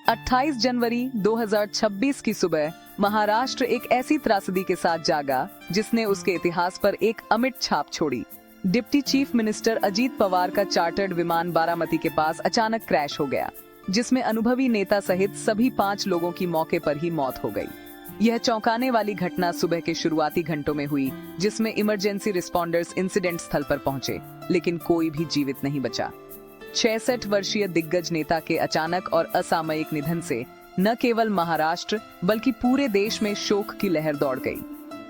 28 जनवरी 2026 की सुबह महाराष्ट्र एक ऐसी त्रासदी के साथ जागा जिसने उसके इतिहास पर एक अमिट छाप छोड़ी। Deputy chief minister Ajit Pawar का चार्टर्ड विमान बारामती के पास अचानक क्रैश हो गया, जिसमें अनुभवी नेता सहित सभी 5 लोगों की मौके पर ही मौत हो गई। यह चौंकाने वाली घटना सुबह के शुरुआती घंटों में हुई, जिसमें इमरजेंसी रिस्पॉन्डर्स इंसिडेंट स्थल पर पहुंचे, लेकिन कोई भी जीवित नहीं बचा। 66 वर्षीय दिग्गज नेता के अचानक और असामयिक निधन से न केवल महाराष्ट्र बल्कि पूरे देश में शोक की लहर दौड़ गई।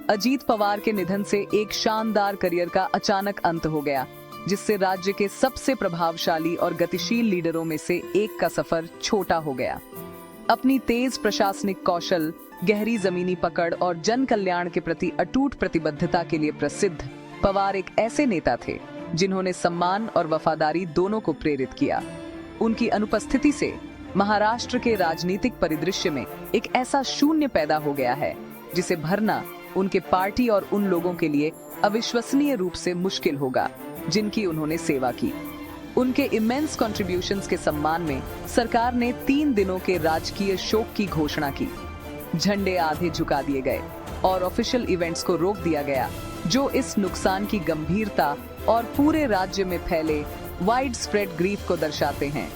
अजीत पवार के निधन से एक शानदार करियर का अचानक अंत हो गया, जिससे राज्य के सबसे प्रभावशाली और गतिशील लीडरों में से एक का सफर छोटा हो गया। अपनी तेज प्रशासनिक कौशल, गहरी जमीनी पकड़ और जन कल्याण के प्रति अटूट प्रतिबद्धता के लिए प्रसिद्ध पवार एक ऐसे नेता थे जिन्होंने सम्मान और वफादारी दोनों को प्रेरित किया। उनकी अनुपस्थिति से महाराष्ट्र के राजनीतिक परिदृश्य में एक ऐसा शून्य पैदा हो गया है जिसे भरना उनके पार्टी और उन लोगों के लिए अविश्वसनीय रूप से मुश्किल होगा जिनकी उन्होंने सेवा की। उनके इमेंस कंट्रीब्यूशंस के सम्मान में सरकार ने 3 दिनों के राजकीय शोक की घोषणा की। झंडे आधे झुका दिए गए और ऑफिशियल इवेंट्स को रोक दिया गया, जो इस नुकसान की गंभीरता और पूरे राज्य में फैले वाइड स्प्रेड ग्रीफ को दर्शाते हैं।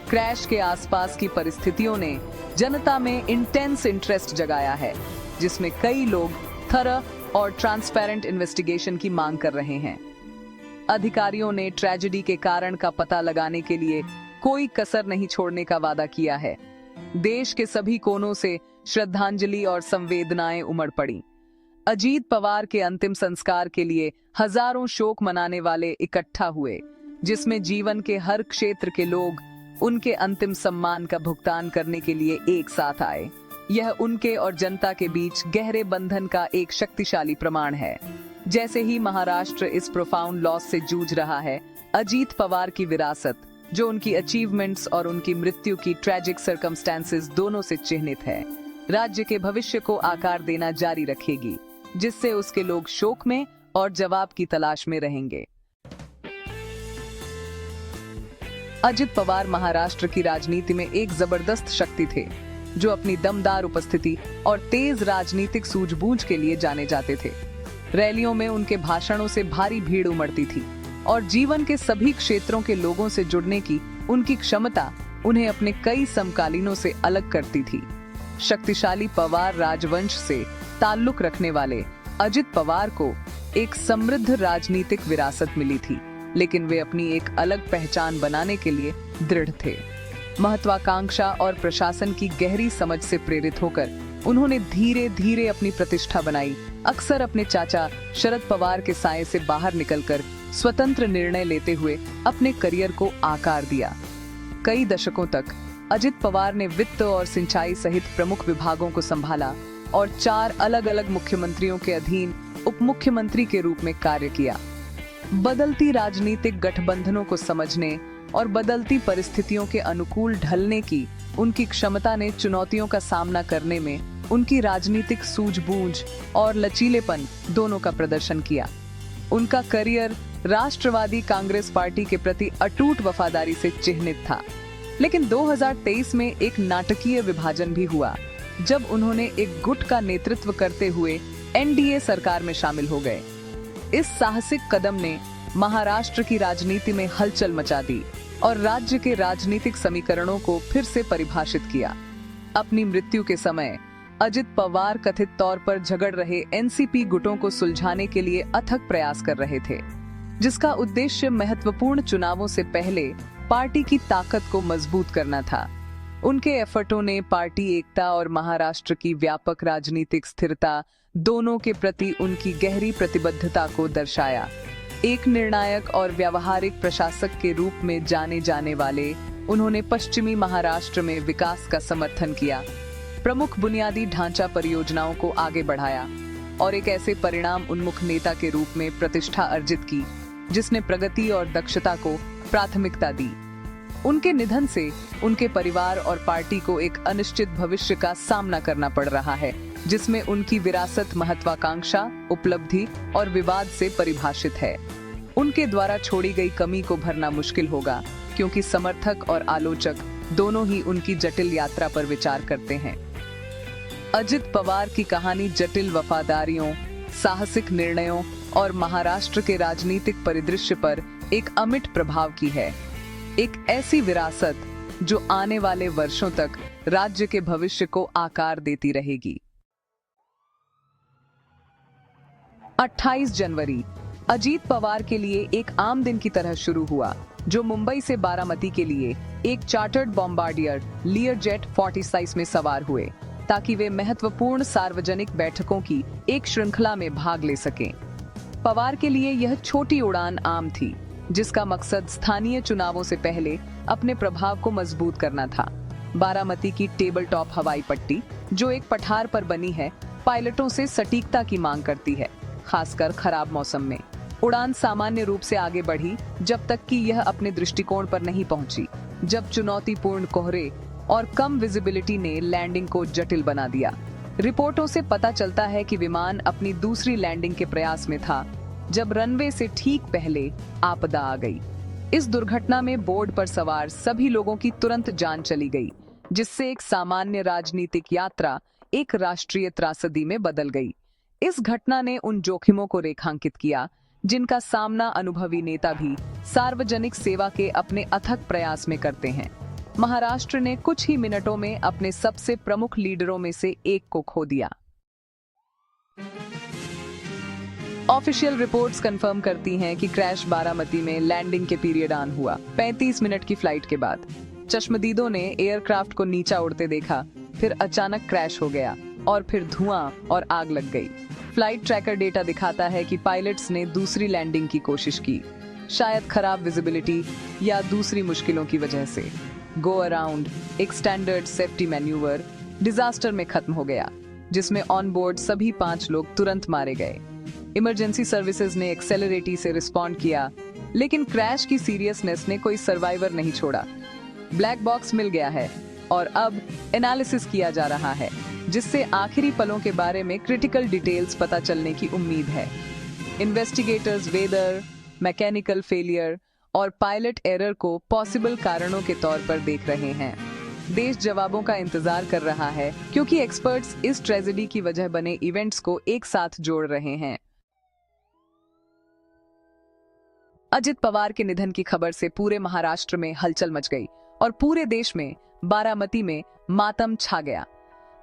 क्रैश के आसपास की परिस्थितियों ने जनता में इंटेंस इंटरेस्ट जगाया है, जिसमें कई लोग थरह और ट्रांसपेरेंट इन्वेस्टिगेशन की मांग कर रहे हैं। अधिकारियों ने ट्रेजेडी के कारण का पता लगाने के लिए कोई कसर नहीं छोड़ने का वादा किया है। देश के सभी कोनों से श्रद्धांजलि और संवेदनाएं उमड़ पड़ी। अजीत पवार के अंतिम संस्कार के लिए हजारों शोक मनाने वाले इकट्ठा हुए, जिसमें जीवन के हर क्षेत्र के लोग उनके अंतिम सम्मान का भुगतान करने के लिए एक साथ आए। यह उनके और जनता के बीच गहरे बंधन का एक शक्तिशाली प्रमाण है। जैसे ही महाराष्ट्र इस प्रोफाउंड लॉस से जूझ रहा है, अजीत पवार की विरासत, जो उनकी अचीवमेंट्स और उनकी मृत्यु की ट्रैजिक सर्कमस्टेंसेस दोनों से चिन्हित है, राज्य के भविष्य को आकार देना जारी रखेगी, जिससे उसके लोग शोक में और जवाब की तलाश में रहेंगे। अजित पवार महाराष्ट्र की राजनीति में एक जबरदस्त शक्ति थे, जो अपनी दमदार उपस्थिति और तेज राजनीतिक सूझबूझ के लिए जाने जाते थे। रैलियों में उनके भाषणों से भारी भीड़ उमड़ती थी और जीवन के सभी क्षेत्रों के लोगों से जुड़ने की उनकी क्षमता उन्हें अपने कई समकालीनों से अलग करती थी। शक्तिशाली पवार राजवंश से ताल्लुक रखने वाले अजित पवार को एक समृद्ध राजनीतिक विरासत मिली थी, लेकिन वे अपनी एक अलग पहचान बनाने के लिए दृढ़ थे। महत्वाकांक्षा और प्रशासन की गहरी समझ से प्रेरित होकर उन्होंने धीरे धीरे अपनी प्रतिष्ठा बनाई। अक्सर अपने चाचा शरद पवार के साये से बाहर निकलकर स्वतंत्र निर्णय लेते हुए अपने करियर को आकार दिया। कई दशकों तक अजित पवार ने वित्त और सिंचाई सहित प्रमुख विभागों को संभाला और 4 अलग-अलग मुख्यमंत्रियों के अधीन उप मुख्यमंत्री के रूप में कार्य किया। बदलती राजनीतिक गठबंधनों को समझने और बदलती परिस्थितियों के अनुकूल ढलने की उनकी क्षमता ने चुनौतियों का सामना करने में उनकी राजनीतिक सूझबूझ और लचीलेपन दोनों का प्रदर्शन किया। उनका करियर राष्ट्रवादी कांग्रेस पार्टी के प्रति अटूट वफादारी से चिह्नित था, लेकिन 2023 में एक नाटकीय विभाजन भी हुआ, जब उन्होंने एक गुट का नेतृत्व करते हुए एनडीए सरकार में शामिल हो गए। इस साहसिक कदम ने महाराष्ट्र की राजनीति में हलचल मचा दी और राज्य के राजनीतिक समीकरणों को फिर से परिभाषित किया। अपनी मृत्यु के समय अजित पवार कथित तौर पर झगड़ रहे एनसीपी गुटों को सुलझाने के लिए अथक प्रयास कर रहे थे, जिसका उद्देश्य महत्वपूर्ण चुनावों से पहले पार्टी की ताकत को मजबूत करना था। उनके एफर्टों ने पार्टी एकता और महाराष्ट्र की व्यापक राजनीतिक स्थिरता दोनों के प्रति उनकी गहरी प्रतिबद्धता को दर्शाया। एक निर्णायक और व्यावहारिक प्रशासक के रूप में जाने जाने वाले उन्होंने पश्चिमी महाराष्ट्र में विकास का समर्थन किया, प्रमुख बुनियादी ढांचा परियोजनाओं को आगे बढ़ाया और एक ऐसे परिणाम उन्मुख नेता के रूप में प्रतिष्ठा अर्जित की, जिसने प्रगति और दक्षता को प्राथमिकता दी। उनके निधन से उनके परिवार और पार्टी को एक अनिश्चित भविष्य का सामना करना पड़ रहा है, जिसमें उनकी विरासत महत्वाकांक्षा, उपलब्धि और विवाद से परिभाषित है। उनके द्वारा छोड़ी गई कमी को भरना मुश्किल होगा, क्योंकि समर्थक और आलोचक दोनों ही उनकी जटिल यात्रा पर विचार करते हैं। अजित पवार की कहानी जटिल वफादारियों, साहसिक निर्णयों और महाराष्ट्र के राजनीतिक परिदृश्य पर एक अमिट प्रभाव की है। एक ऐसी विरासत जो आने वाले वर्षों तक राज्य के भविष्य को आकार देती रहेगी। 28 जनवरी अजीत पवार के लिए एक आम दिन की तरह शुरू हुआ, जो मुंबई से बारामती के लिए एक चार्टर्ड बॉम्बार्डियर लियरजेट 46 में सवार हुए ताकि वे महत्वपूर्ण सार्वजनिक बैठकों की एक श्रृंखला में भाग ले सकें। पवार के लिए यह छोटी उड़ान आम थी, जिसका मकसद स्थानीय चुनावों से पहले अपने प्रभाव को मजबूत करना था। बारामती की टेबल टॉप हवाई पट्टी, जो एक पठार पर बनी है, पायलटों से सटीकता की मांग करती है, खासकर खराब मौसम में। उड़ान सामान्य रूप से आगे बढ़ी जब तक कि यह अपने दृष्टिकोण पर नहीं पहुंची, जब चुनौतीपूर्ण कोहरे और कम विजिबिलिटी ने लैंडिंग को जटिल बना दिया। रिपोर्टों से पता चलता है कि विमान अपनी दूसरी लैंडिंग के प्रयास में था जब रनवे से ठीक पहले आपदा आ गई। इस दुर्घटना में बोर्ड पर सवार सभी लोगों की तुरंत जान चली गई, जिससे एक सामान्य राजनीतिक यात्रा एक राष्ट्रीय त्रासदी में बदल गई। इस घटना ने उन जोखिमों को रेखांकित किया जिनका सामना अनुभवी नेता भी सार्वजनिक सेवा के अपने अथक प्रयास में करते हैं। महाराष्ट्र ने कुछ ही मिनटों में अपने सबसे प्रमुख लीडरों में से एक को खो दिया। ऑफिशियल रिपोर्ट्स कंफर्म करती हैं कि क्रैश बारामती में लैंडिंग के पीरियड ऑन हुआ 35 मिनट की फ्लाइट के बाद। चश्मदीदों ने एयरक्राफ्ट को नीचा उड़ते देखा, फिर अचानक क्रैश हो गया और फिर धुआं और आग लग गई। फ्लाइट ट्रैकर डेटा दिखाता है कि पायलट्स ने दूसरी लैंडिंग की कोशिश की, शायद खराब विजिबिलिटी या दूसरी मुश्किलों की वजह से। गो अराउंड, एक स्टैंडर्ड सेफ्टी मैन्यूवर, डिजास्टर में खत्म हो गया, जिसमें ऑन बोर्ड सभी 5 लोग तुरंत मारे गए। इमरजेंसी सर्विसेज ने एक्सेलरेटी से रिस्पॉन्ड किया, लेकिन क्रैश की सीरियसनेस ने कोई सर्वाइवर नहीं छोड़ा। ब्लैक बॉक्स मिल गया है और अब एनालिसिस किया जा रहा है, जिससे आखिरी पलों के बारे में क्रिटिकल डिटेल्स पता चलने की उम्मीद है। इन्वेस्टिगेटर्स वेदर, मैकेनिकल फेलियर और पायलट एरर को पॉसिबल कारणों के तौर पर देख रहे हैं। देश जवाबों का इंतजार कर रहा है, क्योंकि एक्सपर्ट्स इस ट्रेजेडी की वजह बने इवेंट्स को एक साथ जोड़ रहे हैं। अजित पवार के निधन की खबर से पूरे महाराष्ट्र में हलचल मच गई और पूरे देश में बारामती में मातम छा गया।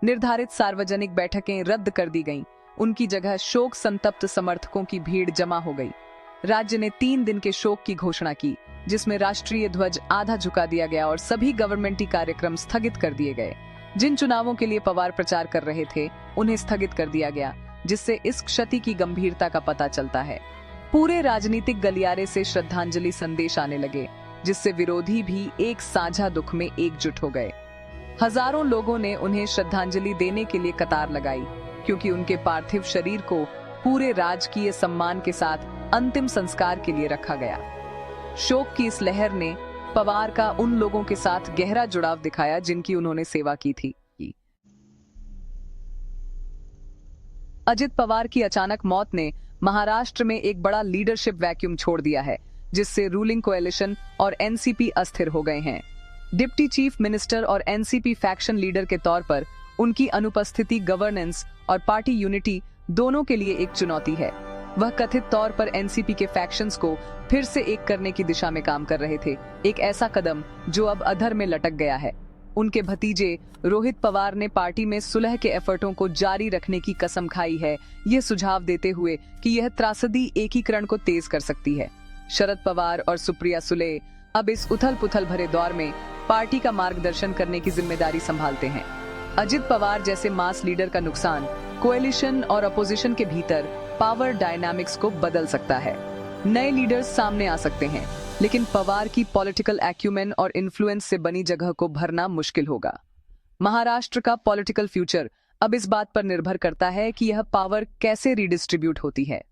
निर्धारित सार्वजनिक बैठकें रद्द कर दी गईं। उनकी जगह शोक संतप्त समर्थकों की भीड़ जमा हो गई। राज्य ने 3 दिन के शोक की घोषणा की, जिसमें राष्ट्रीय ध्वज आधा झुका दिया गया और सभी गवर्नमेंटी कार्यक्रम स्थगित कर दिए गए। जिन चुनावों के लिए पवार प्रचार कर रहे थे, उन्हें स्थगित कर दिया गया, जिससे इस क्षति की गंभीरता का पता चलता है। पूरे राजनीतिक गलियारे से श्रद्धांजलि संदेश आने लगे, जिससे विरोधी भी एक साझा दुख में एकजुट हो गए। हजारों लोगों ने उन्हें श्रद्धांजलि देने के लिए कतार लगाई, क्योंकि उनके पार्थिव शरीर को पूरे राजकीय सम्मान के साथ अंतिम संस्कार के लिए रखा गया। शोक की इस लहर ने पवार का उन लोगों के साथ गहरा जुड़ाव दिखाया जिनकी उन्होंने सेवा की थी। अजित पवार की अचानक मौत ने महाराष्ट्र में एक बड़ा लीडरशिप वैक्यूम छोड़ दिया है, जिससे रूलिंग कोएलिशन और एनसीपी अस्थिर हो गए हैं। डिप्टी चीफ मिनिस्टर और एनसीपी फैक्शन लीडर के तौर पर उनकी अनुपस्थिति गवर्नेंस और पार्टी यूनिटी दोनों के लिए एक चुनौती है। वह कथित तौर पर एनसीपी के फैक्शंस को फिर से एक करने की दिशा में काम कर रहे थे, एक ऐसा कदम जो अब अधर में लटक गया है। उनके भतीजे रोहित पवार ने पार्टी में सुलह के एफर्टों को जारी रखने की कसम खाई है, यह सुझाव देते हुए कि यह त्रासदी एकीकरण को तेज कर सकती है। शरद पवार और सुप्रिया सुले अब इस उथल पुथल भरे दौर में पार्टी का मार्गदर्शन करने की जिम्मेदारी संभालते हैं। अजित पवार जैसे मास लीडर का नुकसान कोएलिशन और अपोजिशन के भीतर पावर डायनामिक्स को बदल सकता है। नए लीडर्स सामने आ सकते हैं, लेकिन पवार की पॉलिटिकल एक्यूमेन और इन्फ्लुएंस से बनी जगह को भरना मुश्किल होगा। महाराष्ट्र का पॉलिटिकल फ्यूचर अब इस बात पर निर्भर करता है कि यह पावर कैसे रिडिस्ट्रीब्यूट होती है।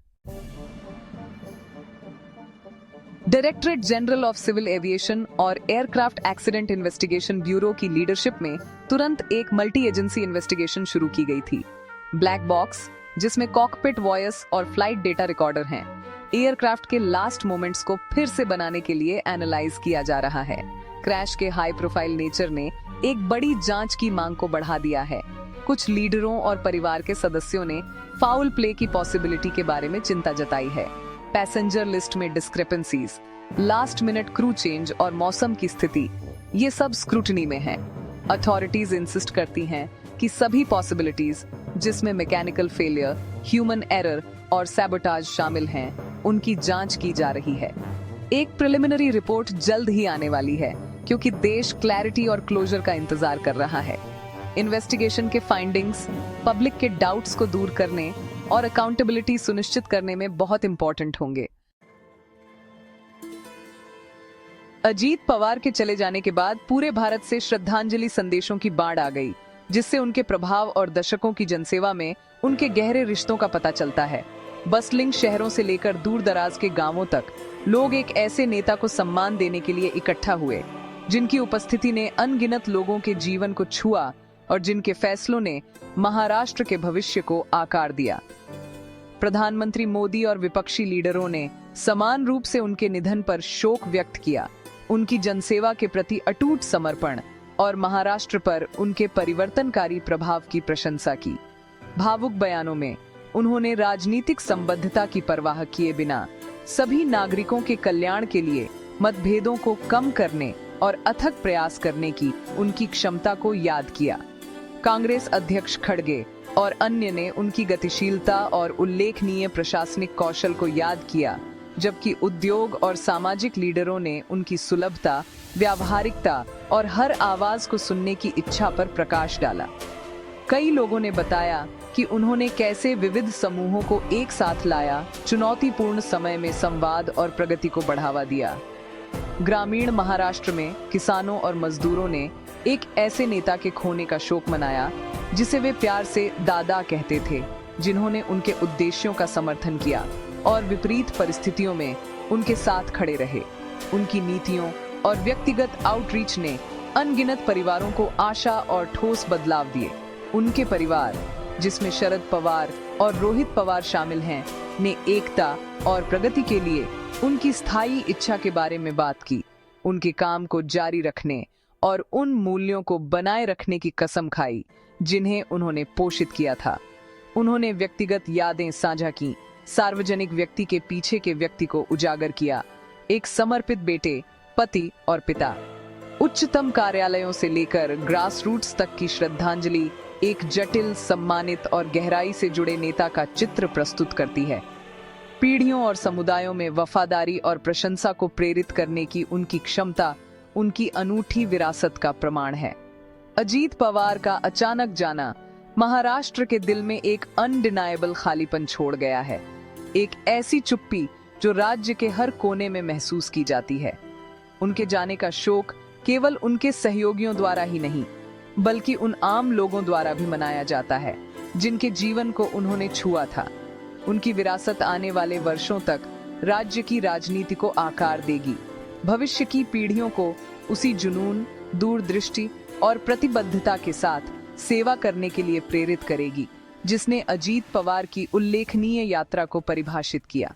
Directorate General of Civil Aviation और एयरक्राफ्ट एक्सीडेंट इन्वेस्टिगेशन ब्यूरो की लीडरशिप में तुरंत एक मल्टी एजेंसी इन्वेस्टिगेशन शुरू की गई थी। ब्लैक बॉक्स, जिसमें कॉकपिट वॉयस और फ्लाइट डेटा रिकॉर्डर हैं, एयरक्राफ्ट के लास्ट मोमेंट्स को फिर से बनाने के लिए एनालाइज किया जा रहा है। क्रैश के हाई प्रोफाइल नेचर ने एक बड़ी जांच की मांग को बढ़ा दिया है। कुछ लीडरों और परिवार के सदस्यों ने फाउल प्ले की पॉसिबिलिटी के बारे में चिंता जताई है। पैसेंजर लिस्ट में discrepancies, last minute crew change और मौसम की स्थिति, ये सब स्क्रूटनी में है। अथॉरिटीज इंसिस्ट करती हैं कि सभी पॉसिबिलिटीज, जिसमें मैकेनिकल फेलियर, ह्यूमन एरर और सैबोटाज शामिल हैं, उनकी जांच की जा रही है। एक प्रिलिमिनरी रिपोर्ट जल्द ही आने वाली है, क्योंकि देश क्लैरिटी और क्लोजर का इंतजार कर रहा है। इन्वेस्टिगेशन के फाइंडिंग्स पब्लिक के डाउट्स को दूर करने और अकाउंटेबिलिटी सुनिश्चित करने में बहुत इंपॉर्टेंट होंगे। अजीत पवार के चले जाने के बाद पूरे भारत से श्रद्धांजलि संदेशों की बाढ़ आ गई, जिससे उनके प्रभाव और दशकों की जनसेवा में उनके गहरे रिश्तों का पता चलता है। बस्लिंग शहरों से लेकर दूर दराज के गांवों तक लोग एक ऐसे नेता को सम्मान देने के लिए इकट्ठा हुए, जिनकी उपस्थिति ने अनगिनत लोगों के जीवन को छुआ और जिनके फैसलों ने महाराष्ट्र के भविष्य को आकार दिया। प्रधानमंत्री मोदी और विपक्षी लीडरों ने समान रूप से उनके निधन पर शोक व्यक्त किया। उनकी जनसेवा के प्रति अटूट समर्पण और महाराष्ट्र पर उनके परिवर्तनकारी प्रभाव की प्रशंसा की। भावुक बयानों में उन्होंने राजनीतिक संबद्धता की परवाह किए बिना सभी नागरिकों के कल्याण के लिए मतभेदों को कम करने और अथक प्रयास करने की उनकी क्षमता को याद किया। कांग्रेस अध्यक्ष खड़गे और अन्य ने उनकी गतिशीलता और उल्लेखनीय प्रशासनिक कौशल को याद किया, जबकि उद्योग और सामाजिक लीडरों ने उनकी सुलभता, व्यावहारिकता और हर आवाज को सुनने की इच्छा पर प्रकाश डाला। कई लोगों ने बताया कि उन्होंने कैसे विविध समूहों को एक साथ लाया, चुनौतीपूर्ण समय में संवाद और प्रगति को बढ़ावा दिया। ग्रामीण महाराष्ट्र में किसानों और मजदूरों ने एक ऐसे नेता के खोने का शोक मनाया, जिसे वे प्यार से दादा कहते थे, जिन्होंने उनके उद्देश्यों का समर्थन किया और विपरीत परिस्थितियों में उनके साथ खड़े रहे। उनकी नीतियों और व्यक्तिगत आउटरीच ने अनगिनत परिवारों को आशा और ठोस बदलाव दिए। उनके परिवार, जिसमें शरद पवार और रोहित पवार शामिल हैं, ने एकता और प्रगति के लिए उनकी स्थायी इच्छा के बारे में बात की। उनके काम को जारी रखने और उन मूल्यों को बनाए रखने की कसम खाई, जिन्हें उन्होंने पोषित किया था। उन्होंने व्यक्तिगत यादें साझा की, सार्वजनिक व्यक्ति के पीछे के व्यक्ति को उजागर किया, एक समर्पित बेटे, पति और पिता। उच्चतम कार्यालयों से लेकर ग्रास रूट्स तक की श्रद्धांजलि एक जटिल, सम्मानित और गहराई से जुड़े नेता का चित्र प्रस्तुत करती है। पीढ़ियों और समुदायों में वफादारी और प्रशंसा को प्रेरित करने की उनकी क्षमता उनकी अनूठी विरासत का प्रमाण है। अजीत पवार का अचानक जाना महाराष्ट्र के दिल में एक अनडिनाएबल खालीपन छोड़ गया है, एक ऐसी चुप्पी जो राज्य के हर कोने में महसूस की जाती है। उनके जाने का शोक केवल उनके सहयोगियों द्वारा ही नहीं, बल्कि उन आम लोगों द्वारा भी मनाया जाता है, जिनके जीवन को उन्होंने छुआ था। उनकी विरासत आने वाले वर्षों तक राज्य की राजनीति को आकार देगी, भविष्य की पीढ़ियों को उसी जुनून, दूरदृष्टि और प्रतिबद्धता के साथ सेवा करने के लिए प्रेरित करेगी, जिसने अजीत पवार की उल्लेखनीय यात्रा को परिभाषित किया।